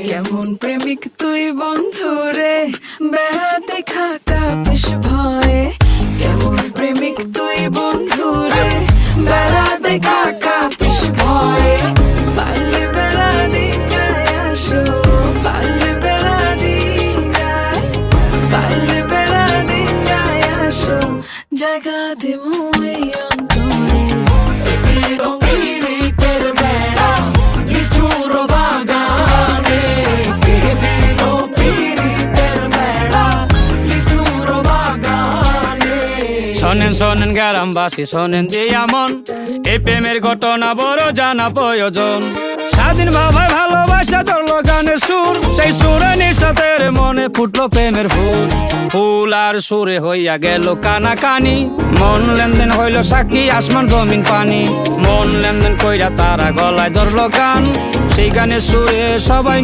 কেমন প্রেমিক তুই বন্ধুরে বেড়াতে খাকা পেশ ভয়ে কেমন প্রেমিক তুই বন্ধুরে বেড়াতে খাকা পেশ ভয়ে পারলে বেড়ানি গায়ে আসো পারলে বেড়ানি গায়ে পারলে বেড়ানি গায়ে আসো জায়গা দিমু এই অন্তরে শোনেন শোনেন গ্রামবাসী শোনেন দিয়া মন এই প্রেমের ঘটনা বড় জানা প্রয়োজন স্বাধীন ভাবায় ভালোবাসা ধরলো গানের সুর সেই সুরে নিঃসাতের মনে ফুটলো প্রেমের ফুল ফুল আর সুরে হইয়া গেল কানাকানি মন লেনদেন হইল সাক্ষী আসমান জমিন পানি মন লেনদেন কইরা তারা গলায় ধরলো গান সেই গানের সুরে সবাই